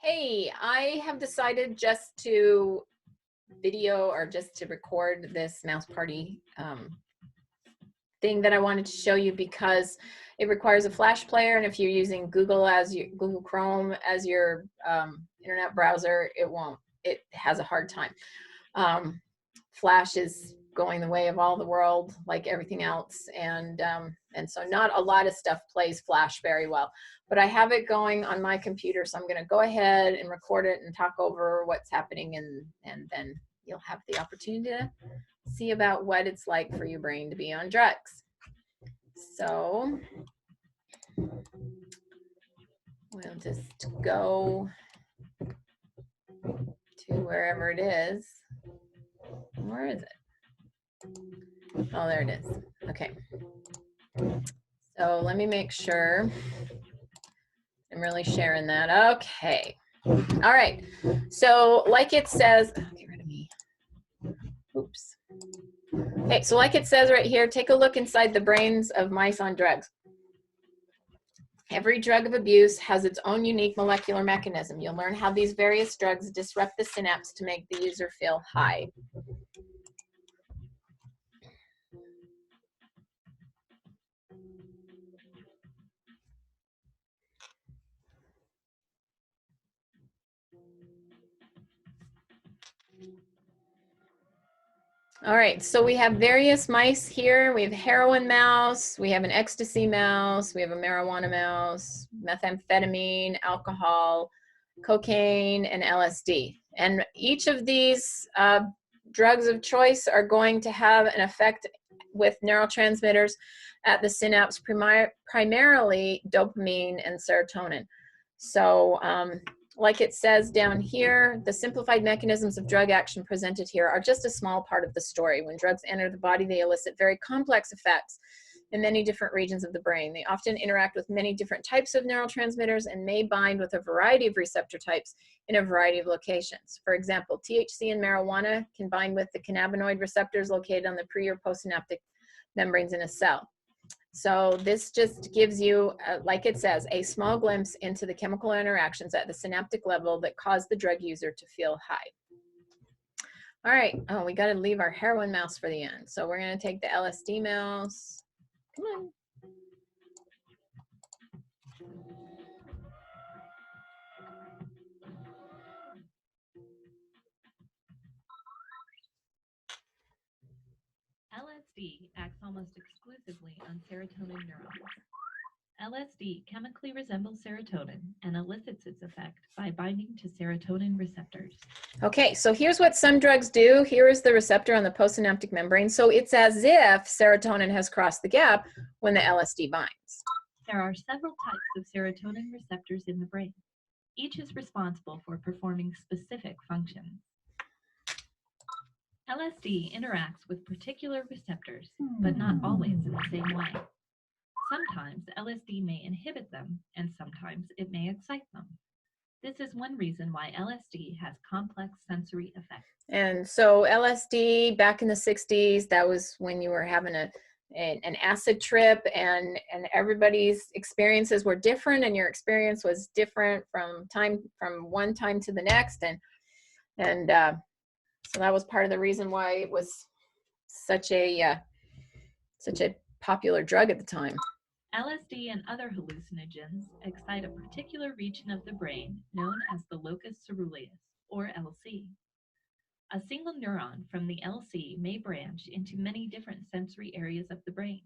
Hey, I have decided just to video or just to record this mouse party thing that I wanted to show you because it requires a flash player, and if you're using Google Chrome as your internet browser, it has a hard time. Flash is going the way of all the world, like everything else, and so not a lot of stuff plays Flash very well. But I have it going on my computer, so I'm going to go ahead and record it and talk over what's happening, and then you'll have the opportunity to see about what it's like for your brain to be on drugs. So we'll just go to wherever it is. Where is it? Oh, there it is. Okay. So let me make sure I'm really sharing that. Okay. All right. So like it says, oh, get rid of me. Oops. Okay, so like it says right here, take a look inside the brains of mice on drugs. Every drug of abuse has its own unique molecular mechanism. You'll learn how these various drugs disrupt the synapse to make the user feel high. All right, so we have various mice here. We have heroin mouse, we have an ecstasy mouse, we have a marijuana mouse, methamphetamine, alcohol, cocaine, and LSD. And each of these drugs of choice are going to have an effect with neurotransmitters at the synapse, primarily dopamine and serotonin. So like it says down here, the simplified mechanisms of drug action presented here are just a small part of the story. When drugs enter the body, they elicit very complex effects in many different regions of the brain. They often interact with many different types of neurotransmitters and may bind with a variety of receptor types in a variety of locations. For example, THC in marijuana can bind with the cannabinoid receptors located on the pre- or postsynaptic membranes in a cell. So this just gives you, like it says, a small glimpse into the chemical interactions at the synaptic level that cause the drug user to feel high. All right, oh, we got to leave our heroin mouse for the end. So we're going to take the LSD mouse. Come on. LSD acts almost exclusively on serotonin neurons. LSD chemically resembles serotonin and elicits its effect by binding to serotonin receptors. Okay, so here's what some drugs do. Here is the receptor on the postsynaptic membrane. So it's as if serotonin has crossed the gap when the LSD binds. There are several types of serotonin receptors in the brain. Each is responsible for performing specific functions. LSD interacts with particular receptors, but not always in the same way. Sometimes LSD may inhibit them, and sometimes it may excite them. This is one reason why LSD has complex sensory effects. And so LSD back in the 60s, that was when you were having an acid trip, and everybody's experiences were different, and your experience was different from one time to the next, and so that was part of the reason why it was such a popular drug at the time. LSD and other hallucinogens excite a particular region of the brain known as the locus coeruleus, or LC. A single neuron from the LC may branch into many different sensory areas of the brain.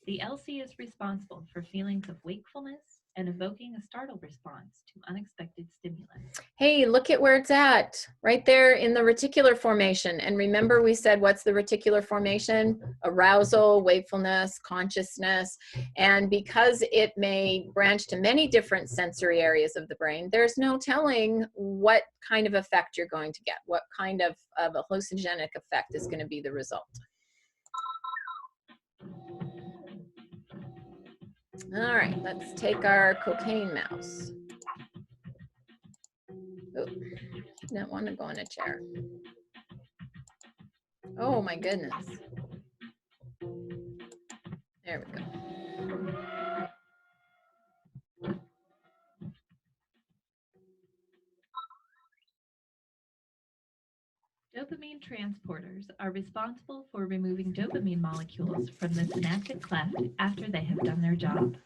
The LC is responsible for feelings of wakefulness and evoking a startle response to unexpected stimulus. Hey, look at where it's at, right there in the reticular formation. And remember, we said, what's the reticular formation? Arousal, wakefulness, consciousness. And because it may branch to many different sensory areas of the brain, there's no telling what kind of effect you're going to get, what kind of a hallucinogenic effect is going to be the result. All right, let's take our cocaine mouse. Oh, he didn't want to go in a chair. Oh my goodness. There we go. Dopamine transporters are responsible for removing dopamine molecules from the synaptic cleft after they have done their job.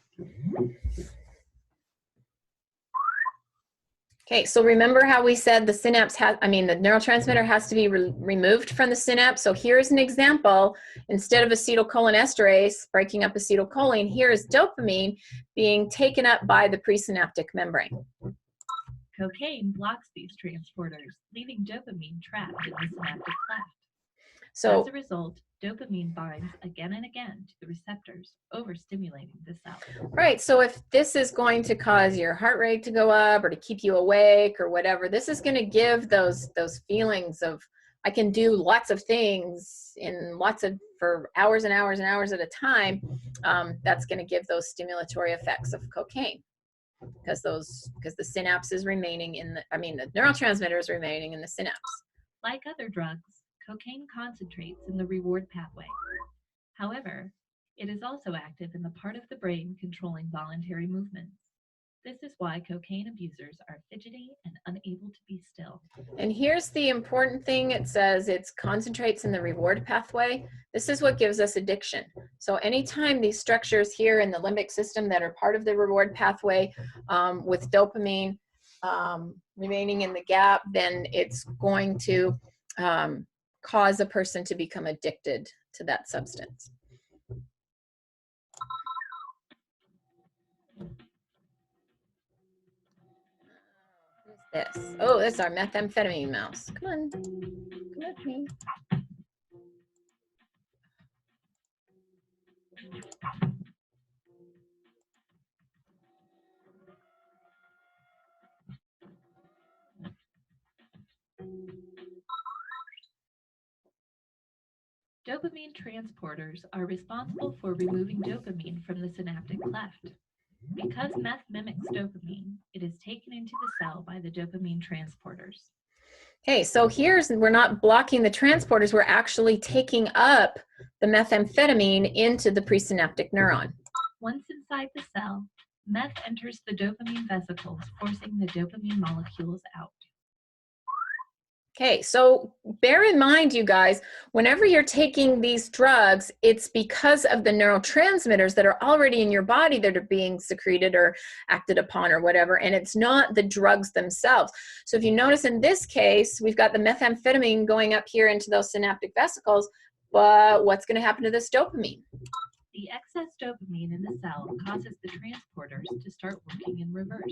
Okay, so remember how we said the neurotransmitter has to be removed from the synapse. So here's an example. Instead of acetylcholinesterase breaking up acetylcholine, here is dopamine being taken up by the presynaptic membrane. Cocaine blocks these transporters, leaving dopamine trapped in the synaptic cleft. So as a result, dopamine binds again and again to the receptors, overstimulating the cell. right, so if this is going to cause your heart rate to go up or to keep you awake or whatever, this is going to give those feelings of I can do lots of things for hours and hours and hours at a time. That's going to give those stimulatory effects of cocaine. Because the synapse is remaining the neurotransmitter is remaining in the synapse. Like other drugs, cocaine concentrates in the reward pathway. However, it is also active in the part of the brain controlling voluntary movements. This is why cocaine abusers are fidgety and unable to be still. And here's the important thing. It says it concentrates in the reward pathway. This is what gives us addiction. So anytime these structures here in the limbic system that are part of the reward pathway with dopamine remaining in the gap, then it's going to cause a person to become addicted to that substance. This. Oh, that's our methamphetamine mouse. Come on. Come with me. Dopamine transporters are responsible for removing dopamine from the synaptic cleft. Because meth mimics dopamine, it is taken into the cell by the dopamine transporters. Okay, so we're not blocking the transporters, we're actually taking up the methamphetamine into the presynaptic neuron. Once inside the cell, meth enters the dopamine vesicles, forcing the dopamine molecules out. Okay, so bear in mind, you guys, whenever you're taking these drugs, it's because of the neurotransmitters that are already in your body that are being secreted or acted upon or whatever, and it's not the drugs themselves. So if you notice in this case, we've got the methamphetamine going up here into those synaptic vesicles, but what's going to happen to this dopamine? The excess dopamine in the cell causes the transporters to start working in reverse,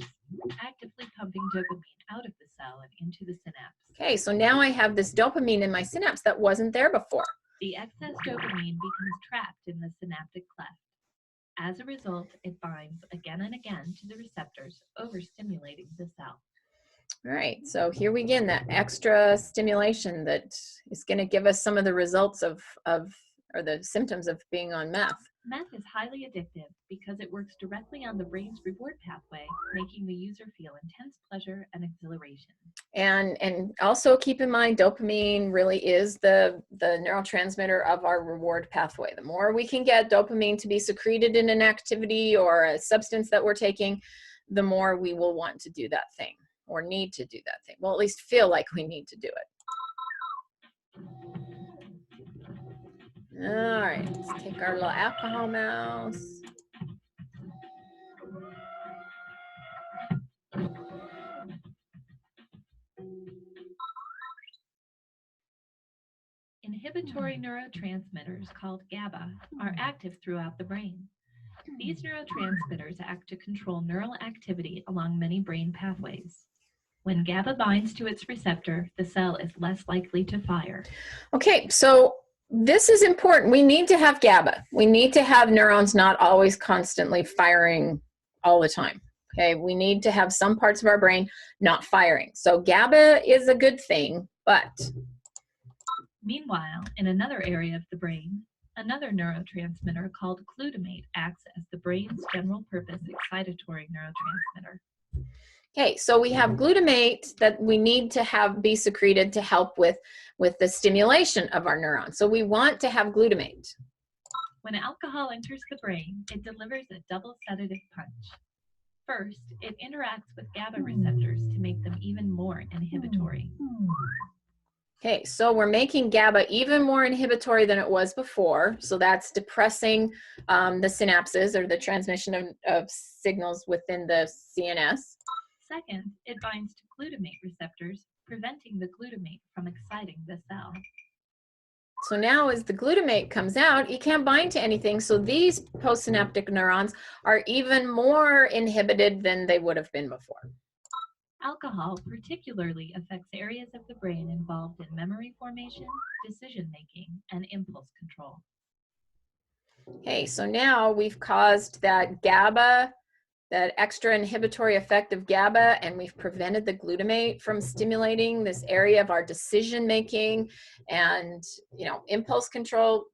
actively pumping dopamine out of the cell and into the synapse. Okay, so now I have this dopamine in my synapse that wasn't there before. The excess dopamine becomes trapped in the synaptic cleft. As a result, it binds again and again to the receptors, overstimulating the cell. All right, so here we begin that extra stimulation that is going to give us some of the results or the symptoms of being on meth. Meth is highly addictive because it works directly on the brain's reward pathway, making the user feel intense pleasure and exhilaration. And also keep in mind, dopamine really is the neurotransmitter of our reward pathway. The more we can get dopamine to be secreted in an activity or a substance that we're taking, the more we will want to do that thing or need to do that thing. Well, at least feel like we need to do it. All right, let's take our little alcohol mouse. Inhibitory neurotransmitters called GABA are active throughout the brain. These neurotransmitters act to control neural activity along many brain pathways. When GABA binds to its receptor, the cell is less likely to fire. Okay, so this is important. We need to have GABA. We need to have neurons not always constantly firing all the time. Okay, we need to have some parts of our brain not firing. So GABA is a good thing, but meanwhile, in another area of the brain, another neurotransmitter called glutamate acts as the brain's general purpose excitatory neurotransmitter. Okay, so we have glutamate that we need to have be secreted to help with the stimulation of our neurons. So we want to have glutamate. When alcohol enters the brain, it delivers a double sedative punch. First, it interacts with GABA receptors to make them even more inhibitory. Okay, so we're making GABA even more inhibitory than it was before. So that's depressing the synapses, or the transmission of signals within the CNS. Second, it binds to glutamate receptors, preventing the glutamate from exciting the cell. So now as the glutamate comes out, it can't bind to anything. So these postsynaptic neurons are even more inhibited than they would have been before. Alcohol particularly affects areas of the brain involved in memory formation, decision-making, and impulse control. Okay, so now we've caused that GABA, that extra inhibitory effect of GABA, and we've prevented the glutamate from stimulating this area of our decision making and, you know, impulse control,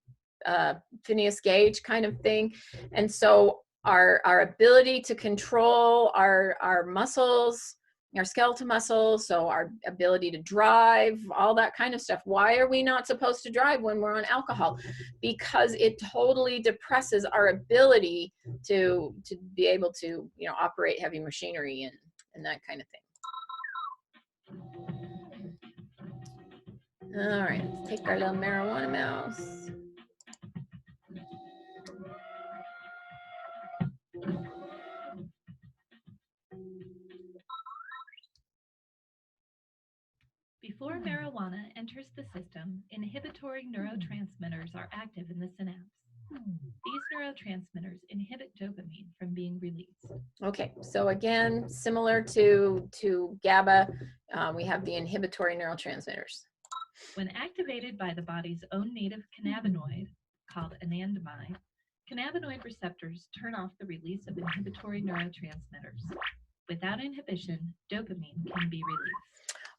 Phineas Gage kind of thing. And so our ability to control our muscles, our skeletal muscles, so our ability to drive, all that kind of stuff. Why are we not supposed to drive when we're on alcohol? Because it totally depresses our ability to be able to, you know, operate heavy machinery and that kind of thing. All right, let's take our little marijuana mouse. Before marijuana enters the system, inhibitory neurotransmitters are active in the synapse. These neurotransmitters inhibit dopamine from being released. Okay, so again, similar to GABA, we have the inhibitory neurotransmitters. When activated by the body's own native cannabinoid, called anandamide, cannabinoid receptors turn off the release of inhibitory neurotransmitters. Without inhibition, dopamine can be released.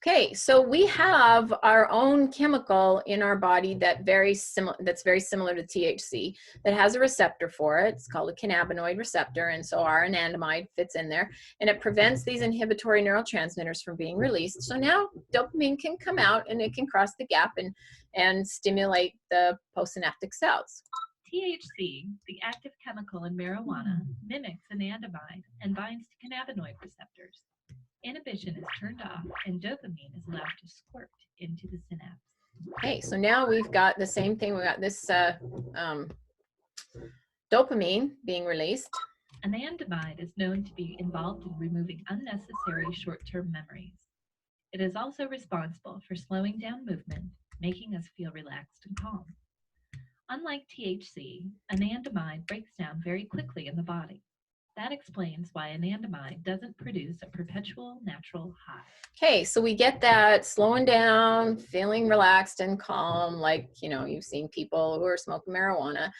Okay, so we have our own chemical in our body that's very similar to THC, that has a receptor for it. It's called a cannabinoid receptor, and so our anandamide fits in there, and it prevents these inhibitory neurotransmitters from being released. So now dopamine can come out and it can cross the gap and stimulate the postsynaptic cells. THC, the active chemical in marijuana, mimics anandamide and binds to cannabinoid receptors. Inhibition is turned off and dopamine is allowed to squirt into the synapse. Okay, so now we've got the same thing. We got this dopamine being released. Anandamide is known to be involved in removing unnecessary short-term memories. It is also responsible for slowing down movement, making us feel relaxed and calm. Unlike THC, anandamide breaks down very quickly in the body. That explains why anandamide doesn't produce a perpetual natural high. Okay, so we get that slowing down, feeling relaxed and calm, like, you know, you've seen people who are smoking marijuana.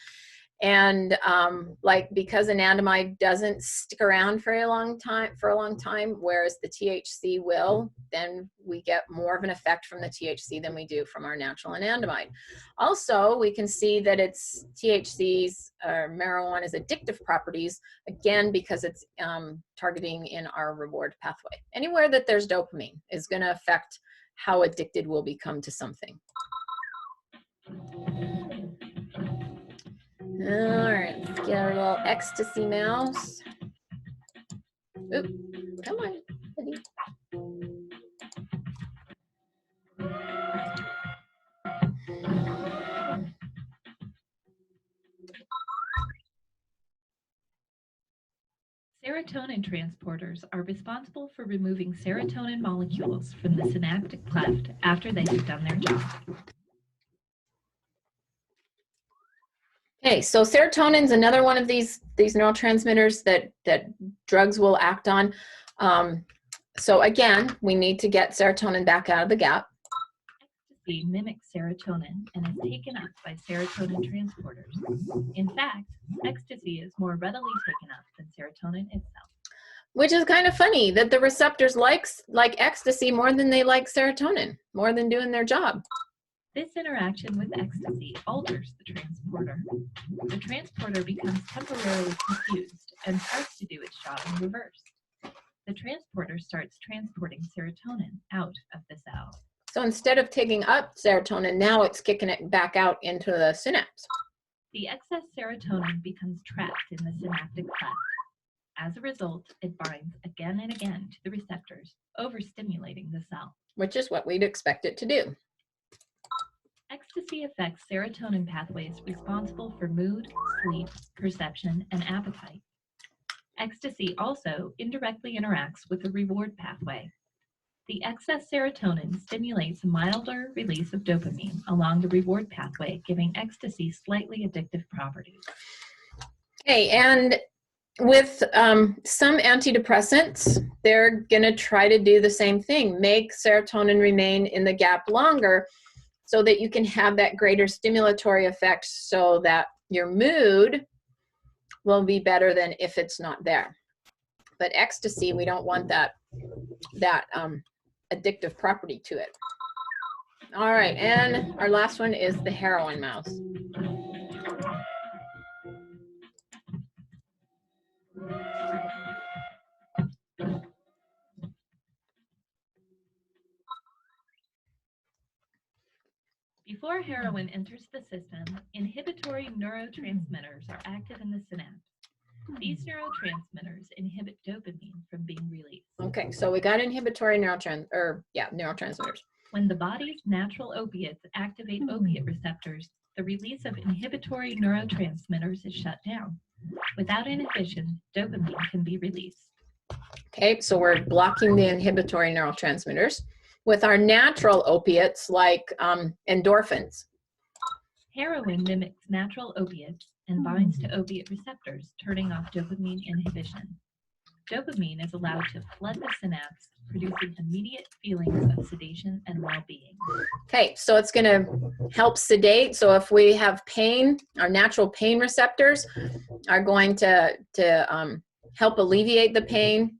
And like, because anandamide doesn't stick around for a long time, whereas the THC will, then we get more of an effect from the THC than we do from our natural anandamide. Also, we can see that it's THC's marijuana's addictive properties, again, because it's targeting in our reward pathway. Anywhere that there's dopamine is going to affect how addicted we'll become to something. All right, let's get our little ecstasy mouse. Oop, come on, buddy. Serotonin transporters are responsible for removing serotonin molecules from the synaptic cleft after they have done their job. Okay, so serotonin is another one of these neurotransmitters that drugs will act on. So again, we need to get serotonin back out of the gap. Ecstasy mimics serotonin and is taken up by serotonin transporters. In fact, ecstasy is more readily taken up than serotonin itself. Which is kind of funny that the receptors like ecstasy more than they like serotonin, more than doing their job. This interaction with ecstasy alters the transporter. The transporter becomes temporarily confused and starts to do its job in reverse. The transporter starts transporting serotonin out of the cell. So instead of taking up serotonin, now it's kicking it back out into the synapse. The excess serotonin becomes trapped in the synaptic cleft. As a result, it binds again and again to the receptors, overstimulating the cell. Which is what we'd expect it to do. Ecstasy affects serotonin pathways responsible for mood, sleep, perception, and appetite. Ecstasy also indirectly interacts with the reward pathway. The excess serotonin stimulates a milder release of dopamine along the reward pathway, giving ecstasy slightly addictive properties. Okay, and with some antidepressants, they're going to try to do the same thing, make serotonin remain in the gap longer so that you can have that greater stimulatory effect so that your mood will be better than if it's not there. But ecstasy, we don't want that addictive property to it. All right, and our last one is the heroin mouse. Before heroin enters the system, inhibitory neurotransmitters are active in the synapse. These neurotransmitters inhibit dopamine from being released. Okay, so we got inhibitory neurotransmitters. When the body's natural opiates activate opiate receptors, the release of inhibitory neurotransmitters is shut down. Without inhibition, dopamine can be released. Okay, so we're blocking the inhibitory neurotransmitters with our natural opiates like endorphins. Heroin mimics natural opiates and binds to opiate receptors, turning off dopamine inhibition. Dopamine is allowed to flood the synapse, producing immediate feelings of sedation and well-being. Okay, so it's going to help sedate. So if we have pain, our natural pain receptors are going to help alleviate the pain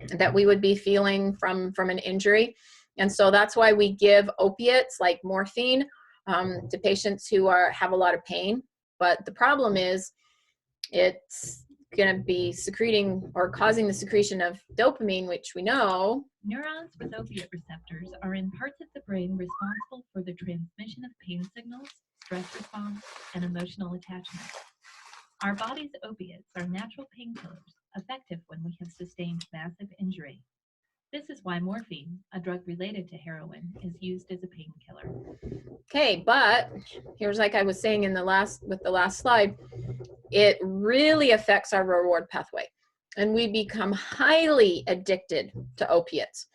that we would be feeling from an injury. And so that's why we give opiates like morphine to patients who have a lot of pain. But the problem is it's going to be secreting or causing the secretion of dopamine, which we know. Neurons with opiate receptors are in parts of the brain responsible for the transmission of pain signals, stress response, and emotional attachment. Our body's opiates are natural painkillers, effective when we have sustained massive injury. This is why morphine, a drug related to heroin, is used as a painkiller. Okay, but here's like I was saying with the last slide, it really affects our reward pathway, and we become highly addicted to opiates.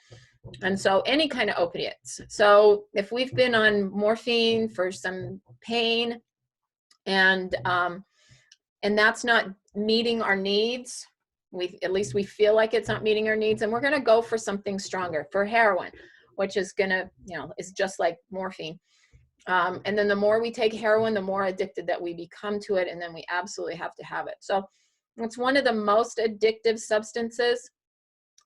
And so any kind of opiates. So if we've been on morphine for some pain and that's not meeting our needs, at least we feel like it's not meeting our needs, and we're going to go for something stronger, for heroin, which is going to, is just like morphine. And then the more we take heroin, the more addicted that we become to it, and then we absolutely have to have it. So it's one of the most addictive substances.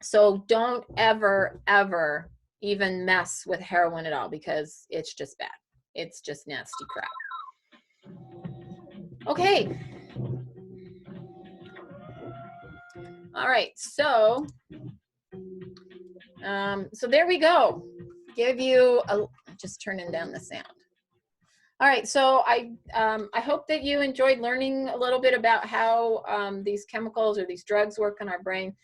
So don't ever, ever even mess with heroin at all, because it's just bad. It's just nasty crap. Okay. All right, so there we go. Just turning down the sound. All right, so I hope that you enjoyed learning a little bit about how these chemicals or these drugs work in our brain,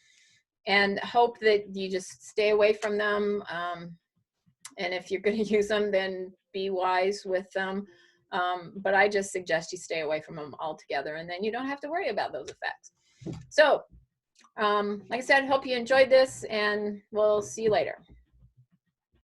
and hope that you just stay away from them. And if you're going to use them, then be wise with them. But I just suggest you stay away from them altogether, and then you don't have to worry about those effects. So, like I said, hope you enjoyed this, and we'll see you later.